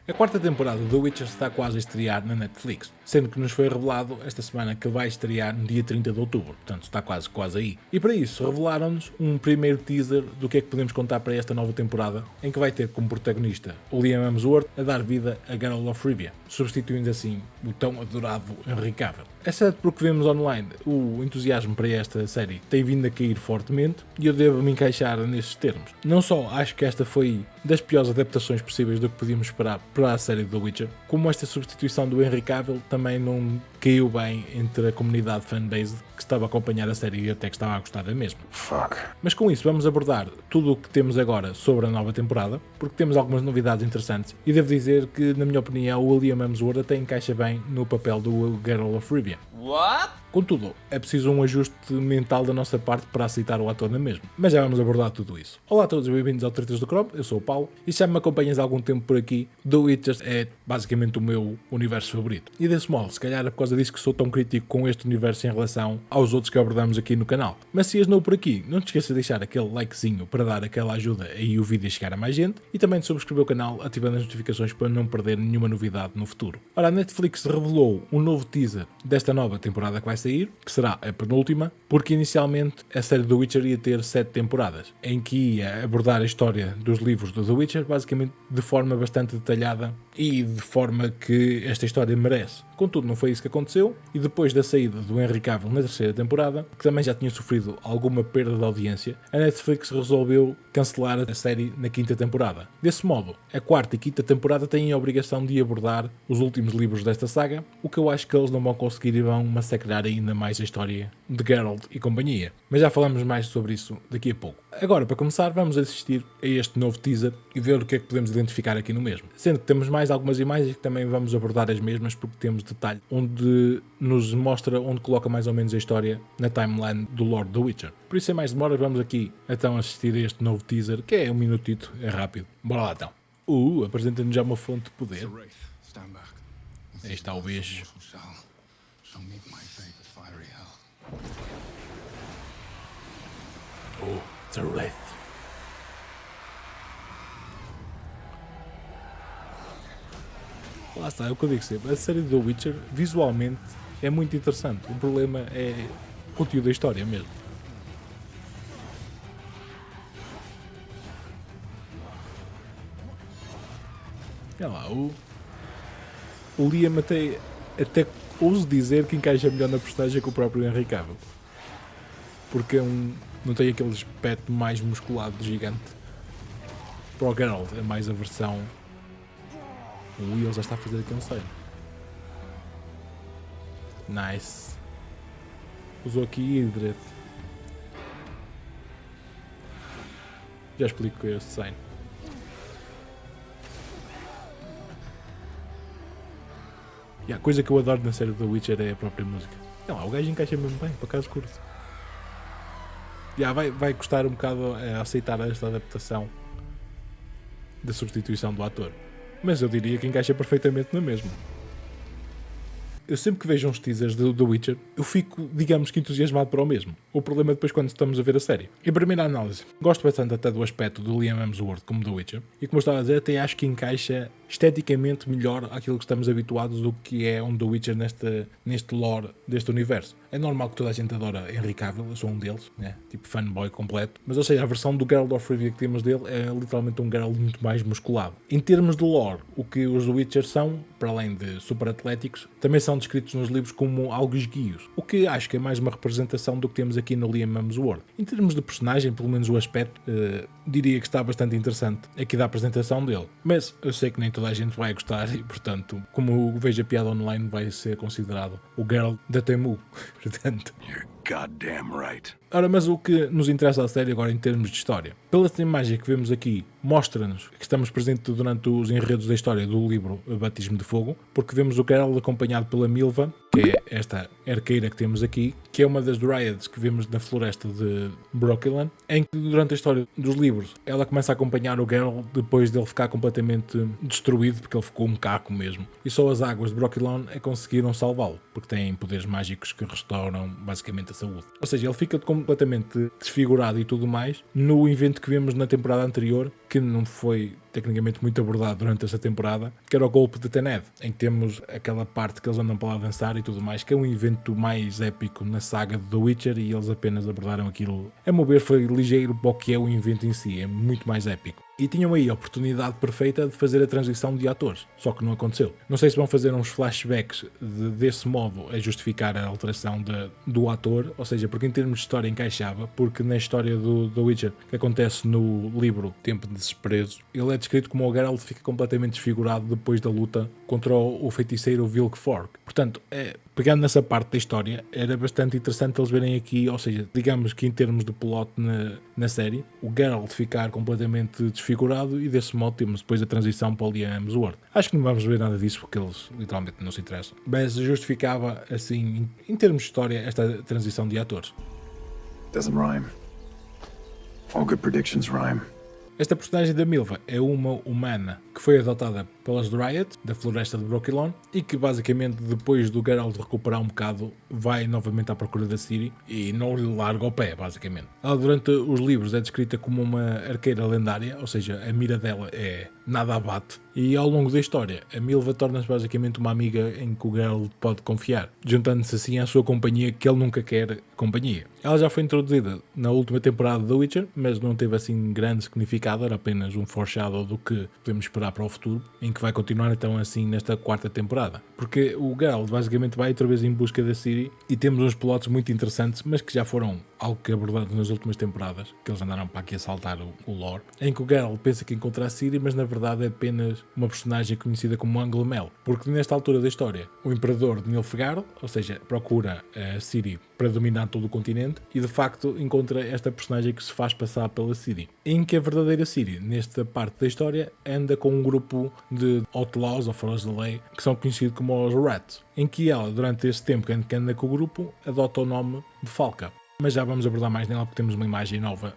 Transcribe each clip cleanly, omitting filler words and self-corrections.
A quarta temporada do The Witcher está quase a estrear na Netflix, sendo que nos foi revelado esta semana que vai estrear no dia 30 de outubro, portanto está quase aí. E para isso revelaram-nos um primeiro teaser do que é que podemos contar para esta nova temporada, em que vai ter como protagonista o Liam Hemsworth a dar vida a Geralt of Rivia, substituindo assim o tão adorado Henry Cavill. É certo porque vemos online o entusiasmo para esta série tem vindo a cair fortemente e eu devo me encaixar nestes termos. Não só acho que esta foi das piores adaptações possíveis do que podíamos esperar para a série The Witcher, como esta substituição do Henry Cavill também não caiu bem entre a comunidade fanbase que estava a acompanhar a série e até que estava a gostar da mesma. Mas com isso vamos abordar tudo o que temos agora sobre a nova temporada, porque temos algumas novidades interessantes e devo dizer que, na minha opinião, o Liam Hemsworth até encaixa bem no papel do Geralt of Rivia. What? Contudo, é preciso um ajuste mental da nossa parte para aceitar o ator na mesma. Mas já vamos abordar tudo isso. Olá a todos e bem-vindos ao Tretas do Chrome, eu sou o Paulo e se já me acompanhas há algum tempo por aqui, The Witcher é basicamente o meu universo favorito. E desse modo, se calhar é por causa disso que sou tão crítico com este universo em relação aos outros que abordamos aqui no canal. Mas se és novo por aqui, não te esqueças de deixar aquele likezinho para dar aquela ajuda aí o vídeo a chegar a mais gente e também de subscrever o canal ativando as notificações para não perder nenhuma novidade no futuro. Ora, a Netflix revelou um novo teaser desta nova temporada que vai sair, que será a penúltima, porque inicialmente a série The Witcher ia ter 7 temporadas, em que ia abordar a história dos livros do The Witcher, basicamente de forma bastante detalhada e de forma que esta história merece. Contudo, não foi isso que aconteceu, e depois da saída do Henry Cavill na terceira temporada, que também já tinha sofrido alguma perda de audiência, a Netflix resolveu cancelar a série na quinta temporada. Desse modo, a quarta e quinta temporada têm a obrigação de abordar os últimos livros desta saga, o que eu acho que eles não vão conseguir e vão massacrar ainda mais a história de Geralt e companhia. Mas já falamos mais sobre isso daqui a pouco. Agora, para começar, vamos assistir a este novo teaser e ver o que é que podemos identificar aqui no mesmo. Sendo que temos mais algumas imagens que também vamos abordar as mesmas porque temos detalhe onde nos mostra onde coloca mais ou menos a história na timeline do Lord The Witcher. Por isso, sem mais demora, vamos aqui então assistir a este novo teaser, que é um minutito, é rápido. Bora lá então. Apresenta-nos já uma fonte de poder. Aí está o bicho. It's a wraith. Lá está, é o que eu digo sempre. A série do The Witcher, visualmente, é muito interessante. O problema é o conteúdo da história mesmo. Olha lá, o Liam até ouso dizer que encaixa melhor na personagem que o próprio Henry Cavill. Porque não tem aquele aspecto mais musculado de gigante. Para o Geralt é mais a versão... ele já está a fazer aqui um seio. Nice. Usou aqui Hydred. Já explico que é este sign. E a coisa que eu adoro na série do The Witcher é a própria música. Não, o gajo encaixa mesmo bem, para caso curto. Vai custar um bocado a aceitar esta adaptação da substituição do ator. Mas eu diria que encaixa perfeitamente na mesma. Eu sempre que vejo uns teasers do The Witcher, eu fico, digamos que entusiasmado para o mesmo. O problema é depois quando estamos a ver a série. Em primeira análise, gosto bastante até do aspecto do Liam Hemsworth como The Witcher. E como eu estava a dizer, até acho que encaixa esteticamente melhor àquilo que estamos habituados do que é um The Witcher neste lore deste universo. É normal que toda a gente adora Henry Cavill, eu sou um deles, né? Tipo fanboy completo. Mas ou seja, a versão do Geralt of Rivia que temos dele é literalmente um Geralt muito mais musculado. Em termos de lore, o que os The Witcher são, para além de super atléticos, também são descritos nos livros como algo esguios, o que acho que é mais uma representação do que temos aqui no Liam Hemsworth. Em termos de personagem, pelo menos o aspecto, diria que está bastante interessante aqui da apresentação dele. Mas eu sei que nem toda a gente vai gostar e, portanto, como vejo a piada online, vai ser considerado o Geralt da Temu. Portanto... You're goddamn right. Ora, mas o que nos interessa a série agora em termos de história? Pela imagem que vemos aqui, mostra-nos que estamos presentes durante os enredos da história do livro Batismo de Fogo, porque vemos o Geralt acompanhado pela Milva, que é esta arqueira que temos aqui, que é uma das Dryads que vemos na floresta de Brokilon, em que durante a história dos livros ela começa a acompanhar o Geralt depois dele ficar completamente destruído, porque ele ficou um caco mesmo. E só as águas de Brokilon conseguiram salvá-lo, porque têm poderes mágicos que restauram basicamente a saúde. Ou seja, ele fica completamente desfigurado e tudo mais no evento que vemos na temporada anterior, que não foi tecnicamente muito abordado durante esta temporada, que era o golpe de Tened, em que temos aquela parte que eles andam para lá dançar e tudo mais, que é um evento mais épico na saga de The Witcher, e eles apenas abordaram aquilo. A meu ver, foi ligeiro para o que é o evento em si, é muito mais épico. E tinham aí a oportunidade perfeita de fazer a transição de atores, só que não aconteceu. Não sei se vão fazer uns flashbacks desse modo a justificar a alteração do ator, ou seja, porque em termos de história encaixava, porque na história do The Witcher, que acontece no livro Tempo de Desprezo, ele é descrito como o Geralt fica completamente desfigurado depois da luta contra o feiticeiro Vilgefortz. Portanto, pegando nessa parte da história, era bastante interessante eles verem aqui, ou seja, digamos que em termos de plot na série, o Geralt ficar completamente desfigurado, e desse modo temos depois a transição para o Liam Hemsworth. Acho que não vamos ver nada disso porque eles literalmente não se interessam. Mas justificava, assim, em termos de história, esta transição de atores. Doesn't rhyme. All good predictions rhyme. Esta personagem da Milva é uma humana que foi adotada pelas Dryad, da floresta de Brokilon, e que basicamente depois do Geralt recuperar um bocado, vai novamente à procura da Ciri e não lhe larga o pé, basicamente. Ela durante os livros é descrita como uma arqueira lendária, ou seja, a mira dela é nada abate, e ao longo da história a Milva torna-se basicamente uma amiga em que o Geralt pode confiar, juntando-se assim à sua companhia, que ele nunca quer companhia. Ela já foi introduzida na última temporada de The Witcher, mas não teve assim grande significado, era apenas um foreshadow do que podemos esperar para o futuro, em que vai continuar então assim nesta quarta temporada. Porque o Geralt basicamente vai outra vez em busca da Ciri, e temos uns plots muito interessantes, mas que já foram algo que abordados nas últimas temporadas, que eles andaram para aqui a saltar o lore, em que o Geralt pensa que encontra a Ciri, mas na verdade é apenas uma personagem conhecida como Anglemel, porque nesta altura da história o Imperador de Nilfgaard, ou seja, procura a Ciri para dominar todo o continente, e de facto encontra esta personagem que se faz passar pela Ciri, em que a verdadeira Ciri, nesta parte da história, anda com um grupo de outlaws ou foras da lei, que são conhecidos como os Rats, em que ela, durante esse tempo que anda com o grupo, adota o nome de Falca. Mas já vamos abordar mais nela porque temos uma imagem nova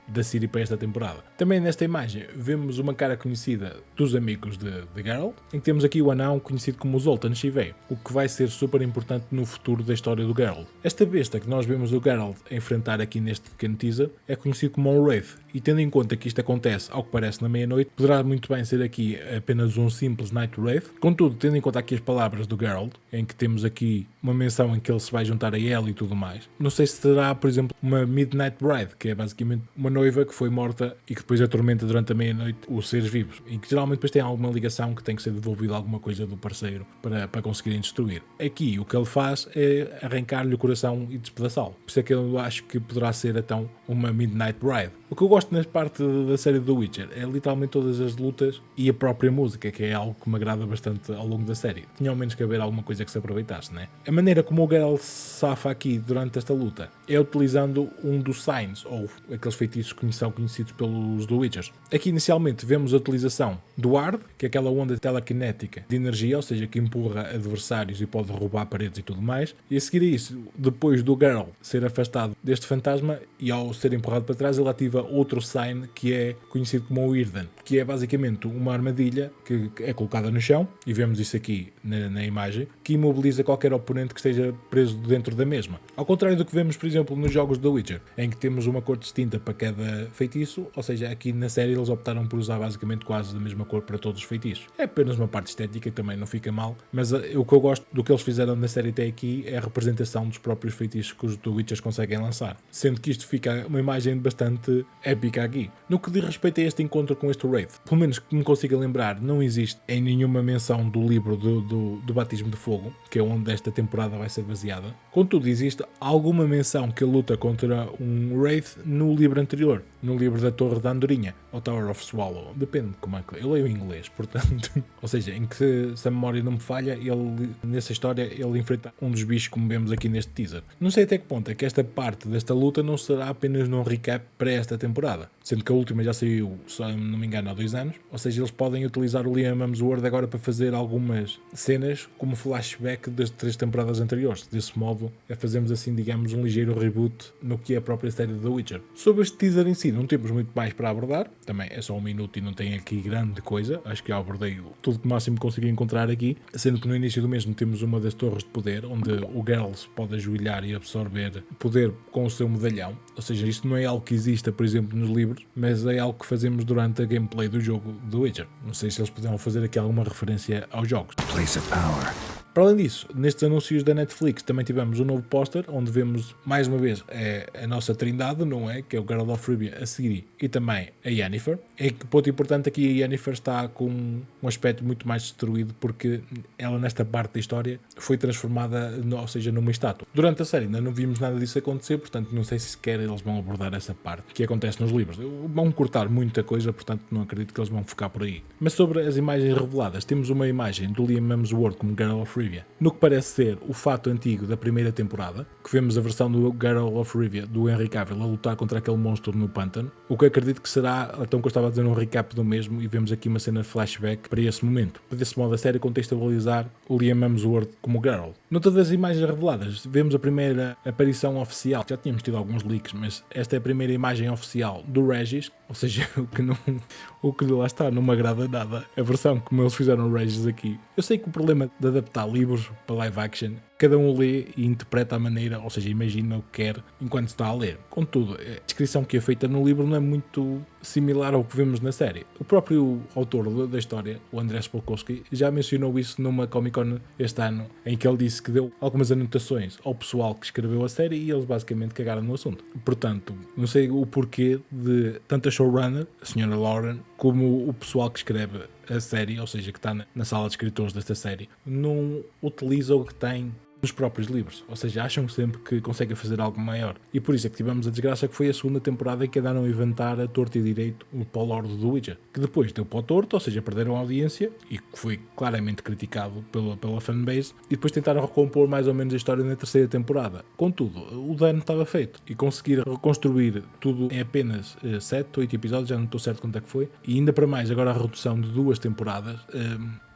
da Ciri para esta temporada. Também nesta imagem vemos uma cara conhecida dos amigos de Geralt, em que temos aqui o anão conhecido como Zoltan Chivay, o que vai ser super importante no futuro da história do Geralt. Esta besta que nós vemos o Geralt a enfrentar aqui neste pequeno teaser é conhecido como um Wraith, e tendo em conta que isto acontece ao que parece na meia-noite, poderá muito bem ser aqui apenas um simples Night Wraith. Contudo, tendo em conta aqui as palavras do Geralt, em que temos aqui uma menção em que ele se vai juntar a ela e tudo mais, não sei se será, por exemplo, uma Midnight Bride, que é basicamente uma noiva que foi morta e que depois atormenta durante a meia-noite os seres vivos, e que geralmente depois tem alguma ligação que tem que ser devolvida alguma coisa do parceiro para conseguirem destruir. Aqui o que ele faz é arrancar-lhe o coração e despedaçá-lo. Por isso é que eu acho que poderá ser então uma Midnight Bride. O que eu gosto nesta parte da série do Witcher é literalmente todas as lutas e a própria música, que é algo que me agrada bastante ao longo da série. Tinha ao menos que haver alguma coisa que se aproveitasse, né? A maneira como o Geralt se safa aqui durante esta luta é utilizando um dos signs, ou aqueles feitiços que são conhecidos pelos The Witchers. Aqui inicialmente vemos a utilização do Ward, que é aquela onda telekinética de energia, ou seja, que empurra adversários e pode derrubar paredes e tudo mais. E a seguir a isso, depois do Geralt ser afastado deste fantasma e ao ser empurrado para trás, ele ativa outro sign que é conhecido como o Irden, que é basicamente uma armadilha que é colocada no chão, e vemos isso aqui na imagem, que imobiliza qualquer oponente que esteja preso dentro da mesma. Ao contrário do que vemos, por exemplo, nos jogos The Witcher, em que temos uma cor distinta para cada feitiço, ou seja, aqui na série eles optaram por usar basicamente quase a mesma cor para todos os feitiços. É apenas uma parte estética, também não fica mal, mas o que eu gosto do que eles fizeram na série até aqui é a representação dos próprios feitiços que os The Witchers conseguem lançar, sendo que isto fica uma imagem bastante épica aqui. No que diz respeito a este encontro com este Wraith, pelo menos que me consiga lembrar, não existe em nenhuma menção do livro do Batismo de Fogo, que é onde esta temporada vai ser baseada. Contudo, existe alguma menção que ele luta contra um Wraith no livro anterior, no livro da Torre da Andorinha, ou Tower of Swallow, depende de como é que eu leio em inglês, portanto, ou seja, em que se a memória não me falha, ele, nessa história, ele enfrenta um dos bichos como vemos aqui neste teaser. Não sei até que ponto é que esta parte desta luta não será apenas num recap para esta temporada, sendo que a última já saiu, se não me engano, há 2 anos, ou seja, eles podem utilizar o Liam Hemsworth agora para fazer algumas cenas como flashback das 3 temporadas anteriores. Desse modo, fazemos assim, digamos, um ligeiro reboot no que é a própria série de The Witcher. Sobre este teaser teaser em si não temos muito mais para abordar, também é só 1 minuto e não tem aqui grande coisa, acho que já abordei tudo que máximo consegui encontrar aqui, sendo que no início do mesmo temos uma das torres de poder, onde o Geralt pode ajoelhar e absorver poder com o seu medalhão, ou seja, isto não é algo que exista, por exemplo, nos livros, mas é algo que fazemos durante a gameplay do jogo do Witcher. Não sei se eles poderão fazer aqui alguma referência aos jogos. Place of power. Para além disso, nestes anúncios da Netflix também tivemos um novo póster, onde vemos mais uma vez a nossa trindade, não é? Que é o Geralt of Rivia, a Ciri e também a Yennefer. É que ponto importante aqui, a Yennefer está com um aspecto muito mais destruído, porque ela nesta parte da história foi transformada, ou seja, numa estátua. Durante a série ainda não vimos nada disso acontecer, portanto não sei se sequer eles vão abordar essa parte que acontece nos livros. Vão cortar muita coisa, portanto não acredito que eles vão focar por aí. Mas sobre as imagens reveladas, temos uma imagem do Liam Hemsworth como Geralt of Rivia, no que parece ser o fato antigo da primeira temporada, que vemos a versão do Geralt of Rivia do Henry Cavill a lutar contra aquele monstro no pântano, o que acredito que será, então que eu estava a dizer, um recap do mesmo, e vemos aqui uma cena de flashback para esse momento. Desse modo a série contextualizar o Liam Hemsworth como Geralt. Noutra das imagens reveladas, vemos a primeira aparição oficial. Já tínhamos tido alguns leaks, mas esta é a primeira imagem oficial do Regis, ou seja, o que lá está, não me agrada nada a versão como eles fizeram o Regis aqui. Eu sei que o problema de adaptar livros para live action, cada um lê e interpreta a maneira, ou seja, imagina o que quer enquanto está a ler. Contudo, a descrição que é feita no livro não é muito similar ao que vemos na série. O próprio autor da história, o Andrzej Sapkowski, já mencionou isso numa Comic Con este ano, em que ele disse que deu algumas anotações ao pessoal que escreveu a série e eles basicamente cagaram no assunto. Portanto, não sei o porquê de tanto a showrunner, a Sra. Lauren, como o pessoal que escreve a série, ou seja, que está na sala de escritores desta série, não utiliza o que tem nos próprios livros, ou seja, acham sempre que conseguem fazer algo maior, e por isso é que tivemos a desgraça que foi a segunda temporada em que andaram a inventar a torto e direito para o Lord do Witcher, que depois deu para o torto, ou seja, perderam a audiência e que foi claramente criticado pela fanbase, e depois tentaram recompor mais ou menos a história na terceira temporada. Contudo, o dano estava feito e conseguir reconstruir tudo em apenas 7 ou 8 episódios, já não estou certo quanto é que foi, e ainda para mais agora a redução de 2 temporadas,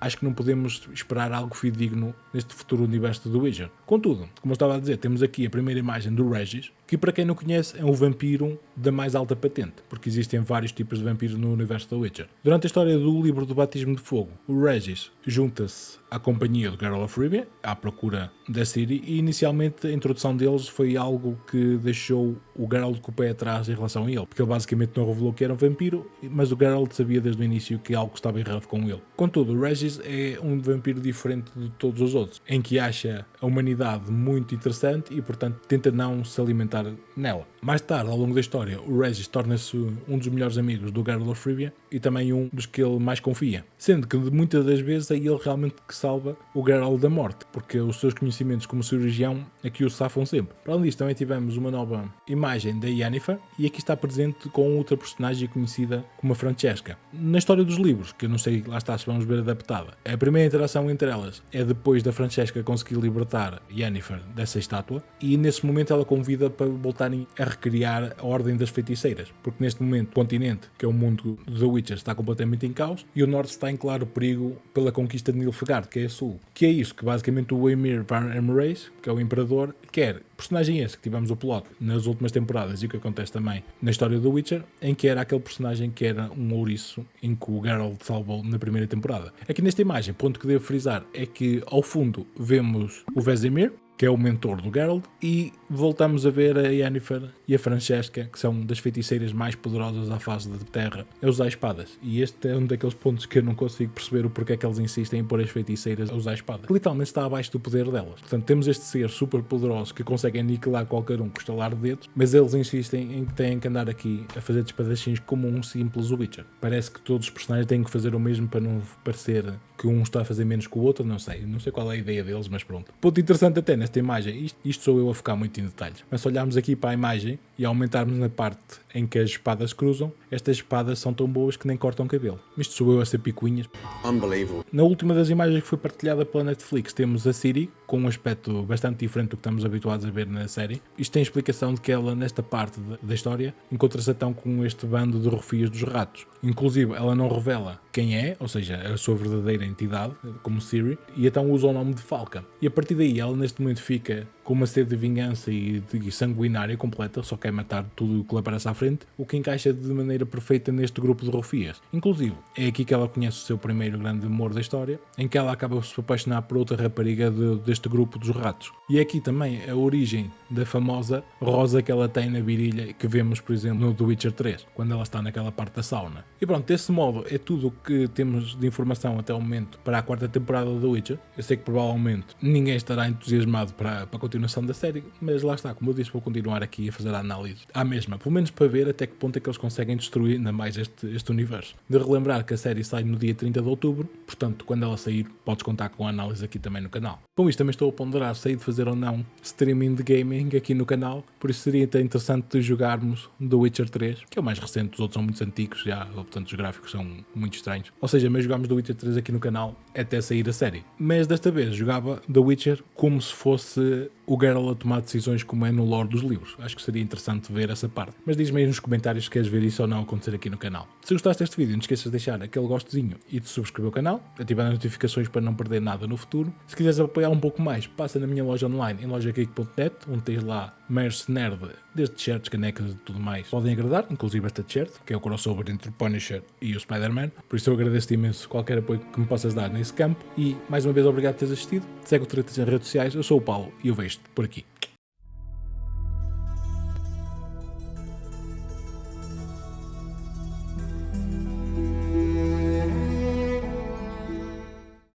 acho que não podemos esperar algo fidedigno neste futuro universo do Witcher. Contudo, como eu estava a dizer, temos aqui a primeira imagem do Regis, que para quem não conhece é um vampiro da mais alta patente, porque existem vários tipos de vampiros no universo do Witcher. Durante a história do livro do Batismo de Fogo, o Regis junta-se à companhia do Geralt of Rivia, à procura da Ciri, e inicialmente a introdução deles foi algo que deixou o Geralt com o pé atrás em relação a ele, porque ele basicamente não revelou que era um vampiro, mas o Geralt sabia desde o início que algo estava errado com ele. Contudo, o Regis é um vampiro diferente de todos os outros, em que acha a humanidade muito interessante e, portanto, tenta não se alimentar nela. Mais tarde, ao longo da história, o Regis torna-se um dos melhores amigos do Geralt of Rivia e também um dos que ele mais confia, sendo que muitas das vezes é ele realmente que salva o Geralt da morte, porque os seus conhecimentos como cirurgião aqui o safam sempre. Para além disso, também tivemos uma nova imagem da Yennefer, e aqui está presente com outra personagem conhecida como a Francesca. Na história dos livros, que eu não sei, lá está, se vamos ver adaptada, a primeira interação entre elas é depois da Francesca conseguir libertar Yennefer dessa estátua, e nesse momento ela convida para voltarem a recriar a Ordem das Feiticeiras, porque neste momento o continente, que é o mundo do The Witcher, está completamente em caos, e o norte está em claro perigo pela conquista de Nilfgaard, que é a sul. Que é isso que basicamente o Emhyr van Emreis, que é o imperador, quer. Personagem esse que tivemos o plot nas últimas temporadas e o que acontece também na história do Witcher, em que era aquele personagem que era um ouriço em que o Geralt salvou na primeira temporada. Aqui nesta imagem, ponto que devo frisar é que ao fundo vemos o Vesemir, que é o mentor do Geralt, e voltamos a ver a Yennefer e a Francesca, que são das feiticeiras mais poderosas à face da terra, a usar espadas. E este é um daqueles pontos que eu não consigo perceber o porquê que eles insistem em pôr as feiticeiras a usar espadas, que literalmente está abaixo do poder delas. Portanto, temos este ser super poderoso que consegue aniquilar qualquer um com o estalar de dedos, mas eles insistem em que têm que andar aqui a fazer de espadachins como um simples Witcher. Parece que todos os personagens têm que fazer o mesmo para não parecer que um está a fazer menos que o outro, não sei qual é a ideia deles, mas pronto. Ponto interessante até nesta imagem, isto sou eu a focar muito em detalhes, mas se olharmos aqui para a imagem e aumentarmos na parte em que as espadas cruzam, estas espadas são tão boas que nem cortam cabelo. Isto sou eu a ser picuinhas. Unbelievable. Na última das imagens que foi partilhada pela Netflix temos a Ciri, com um aspecto bastante diferente do que estamos habituados a ver na série. Isto tem explicação de que ela, nesta parte da história, encontra-se então com este bando de rufias dos ratos. Inclusive, ela não revela quem é, ou seja, a sua verdadeira entidade, como Ciri, e então usa o nome de Falca. E a partir daí, ela neste momento fica com uma sede de vingança e de sanguinária completa, só quer matar tudo o que lhe aparece à frente, o que encaixa de maneira perfeita neste grupo de rufias. Inclusive, é aqui que ela conhece o seu primeiro grande amor da história, em que ela acaba por se apaixonar por outra rapariga deste grupo dos ratos. E é aqui também a origem da famosa rosa que ela tem na virilha, que vemos, por exemplo, no The Witcher 3, quando ela está naquela parte da sauna. E pronto, desse modo é tudo o que temos de informação até o momento para a quarta temporada do The Witcher. Eu sei que provavelmente ninguém estará entusiasmado para a continuação da série, mas lá está, como eu disse, vou continuar aqui a fazer a análise à mesma, pelo menos para ver até que ponto é que eles conseguem destruir ainda mais este universo. De relembrar que a série sai no dia 30 de outubro, portanto, quando ela sair, podes contar com a análise aqui também no canal. Com isto também estou a ponderar se de fazer ou não streaming de gaming aqui no canal, por isso seria até interessante jogarmos The Witcher 3, que é o mais recente, os outros são muito antigos já, portanto os gráficos são muito estranhos. Ou seja, mas jogámos The Witcher 3 aqui no canal até sair a série. Mas desta vez jogava The Witcher como se fosse o Geralt a tomar decisões como é no lore dos livros. Acho que seria interessante ver essa parte. Mas diz-me aí nos comentários se queres ver isso ou não acontecer aqui no canal. Se gostaste deste vídeo, não te esqueças de deixar aquele gostozinho e de subscrever o canal, ativar as notificações para não perder nada no futuro. Se quiseres apoiar um pouco mais, passa na minha loja online em lojageek.net, onde tens lá merch nerd, desde t-shirts, canecas e tudo mais. Podem agradar, inclusive esta t-shirt, que é o crossover entre o Punisher e o Spider-Man. Por isso eu agradeço-te imenso qualquer apoio que me possas dar nesse campo. E mais uma vez obrigado por teres assistido. Segue o Tretas nas redes sociais. Eu sou o Paulo e eu vejo-te por aqui.